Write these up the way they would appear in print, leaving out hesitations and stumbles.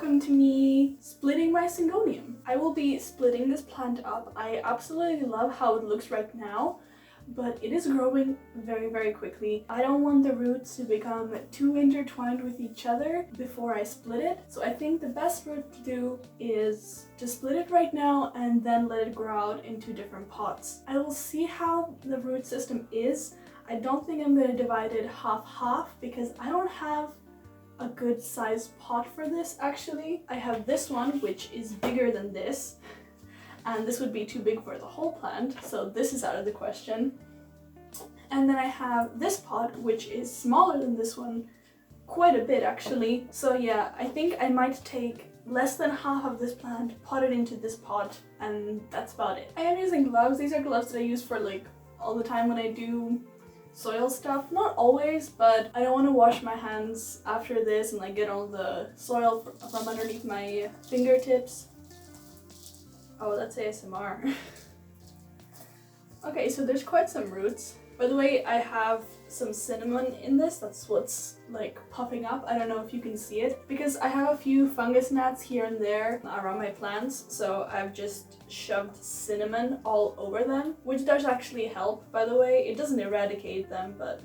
welcome to me splitting my Syngonium. I will be splitting this plant up. I absolutely love how it looks right now, but it is growing very quickly. I don't want the roots to become too intertwined with each other before I split it. So I think the best route to do is to split it right now and then let it grow out into different pots. I will see how the root system is. I don't think I'm going to divide it half-half because I don't have a good sized pot for this actually. I have this one which is bigger than this, and this would be too big for the whole plant, so this is out of the question. And then I have this pot which is smaller than this one quite a bit actually. So yeah, I think I might take less than half of this plant, pot it into this pot, and that's about it. I am using gloves. These are gloves that I use for like all the time when I do soil stuff. Not always, but I don't want to wash my hands after this and like get all the soil from underneath my fingertips. Oh, that's ASMR. Okay, so there's quite some roots. By the way, I have some cinnamon in this. That's what's like popping up. I don't know if you can see it because I have a few fungus gnats here and there around my plants, so I've just shoved cinnamon all over them, which does actually help, by the way. It doesn't eradicate them, but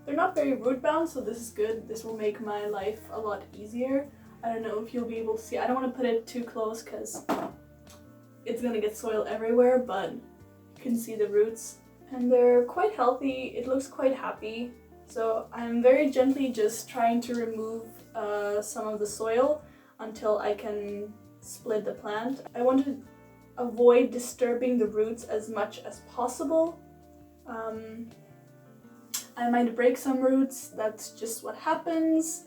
they're not very root bound, so this is good. This will make my life a lot easier. I don't know if you'll be able to see. I don't want to put it too close because it's gonna get soil everywhere, but you can see the roots. And they're quite healthy. It looks quite happy. So I'm very gently just trying to remove some of the soil until I can split the plant. I want to avoid disturbing the roots as much as possible. I might break some roots. That's just what happens.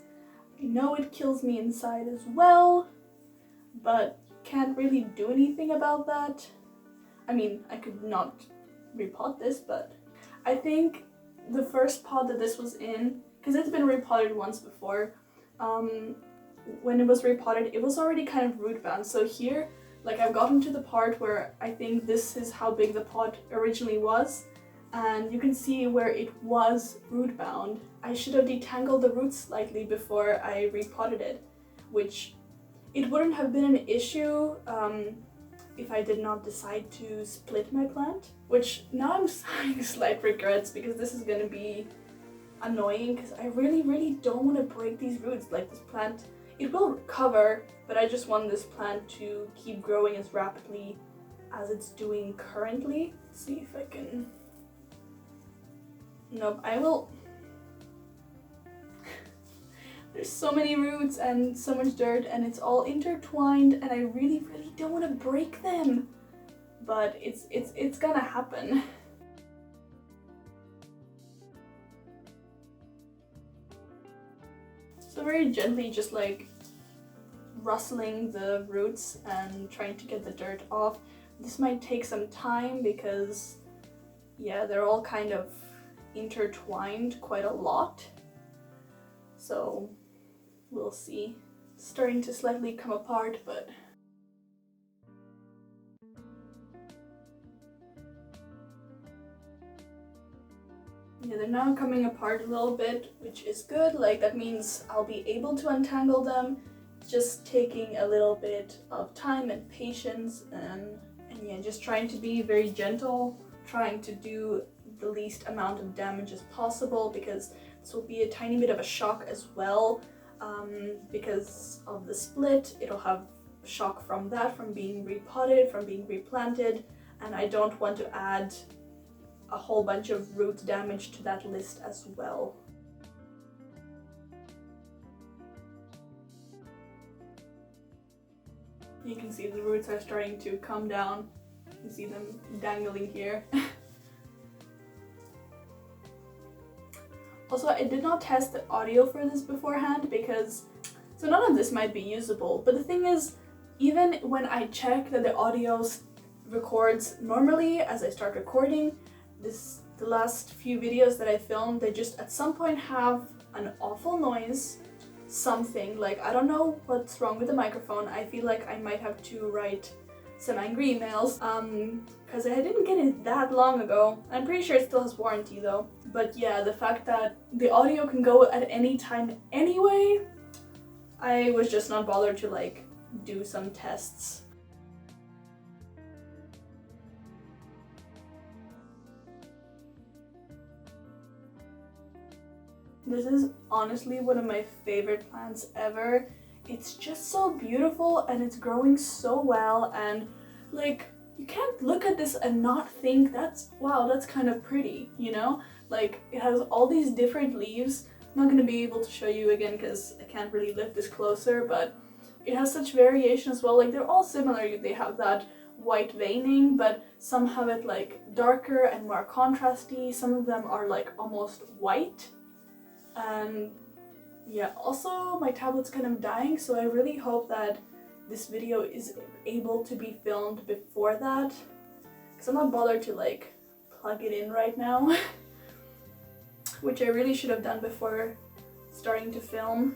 I know it kills me inside as well, but can't really do anything about that. I mean, I could not repot this, but I think the first pot that this was in, because it's been repotted once before, when it was repotted it was already kind of root bound. So here, like, I've gotten to the part where I think this is how big the pot originally was, and you can see where it was root bound. I should have detangled the roots slightly before I repotted it, which it wouldn't have been an issue if I did not decide to split my plant, which now I'm having slight regrets because this is gonna be annoying because I really don't want to break these roots. Like, this plant, it will recover, but I just want this plant to keep growing as rapidly as it's doing currently. Let's see if I can... Nope, I will... There's so many roots and so much dirt and it's all intertwined and I really don't want to break them. But it's gonna happen. So very gently just like rustling the roots and trying to get the dirt off. This might take some time because, yeah, they're all kind of intertwined quite a lot. So we'll see. It's starting to slightly come apart, but yeah, they're now coming apart a little bit, which is good. Like, that means I'll be able to untangle them. Just taking a little bit of time and patience, and yeah, just trying to be very gentle, trying to do the least amount of damage as possible, because this will be a tiny bit of a shock as well. Because of the split, it'll have shock from that, from being repotted, from being replanted, and I don't want to add a whole bunch of root damage to that list as well. You can see the roots are starting to come down. You can see them dangling here. Also, I did not test the audio for this beforehand because, so none of this might be usable, but the thing is, even when I check that the audio records normally as I start recording, the last few videos that I filmed, they just at some point have an awful noise, something, like, I don't know what's wrong with the microphone. I feel like I might have to write some angry emails, because I didn't get it that long ago. I'm pretty sure it still has warranty though. But yeah, the fact that the audio can go at any time anyway, I was just not bothered to like do some tests. This is honestly one of my favorite plants ever. It's just so beautiful and it's growing so well, and like you can't look at this and not think wow, that's kind of pretty, you know? Like it has all these different leaves. I'm not going to be able to show you again because I can't really lift this closer, but it has such variation as well. Like they're all similar. They have that white veining, but some have it like darker and more contrasty. Some of them are like almost white. And yeah, also my tablet's kind of dying, so I really hope that this video is able to be filmed before that, because I'm not bothered to like plug it in right now, which I really should have done before starting to film.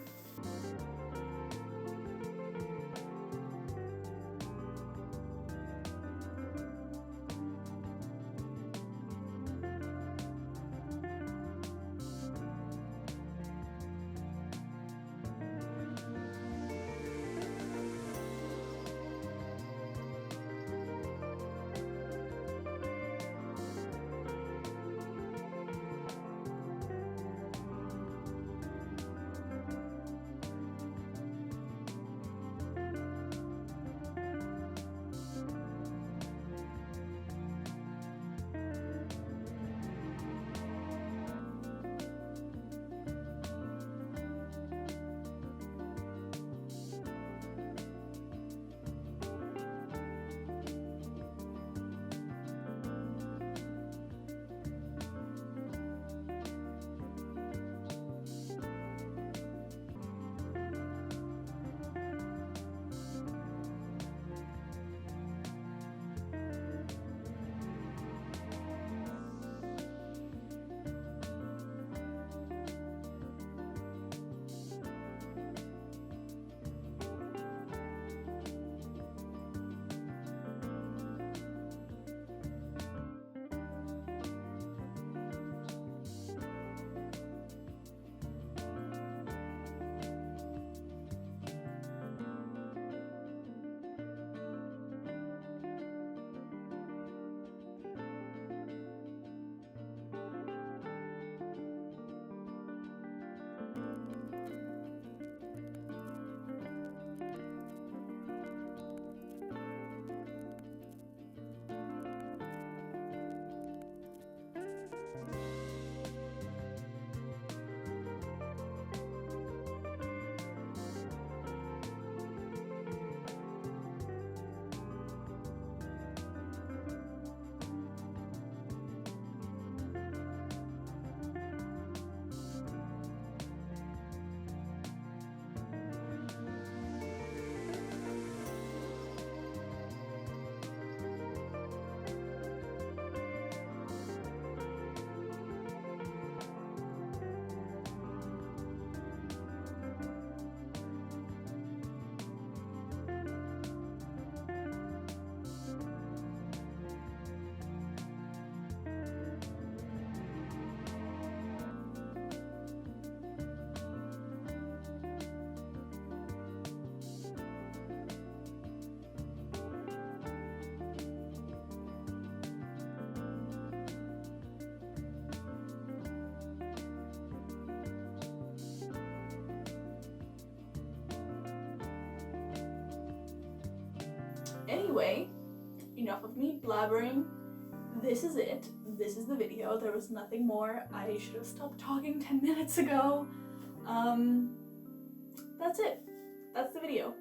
Anyway, enough of me blabbering. This is it. This is the video. There was nothing more. I should have stopped talking 10 minutes ago. That's it. That's the video.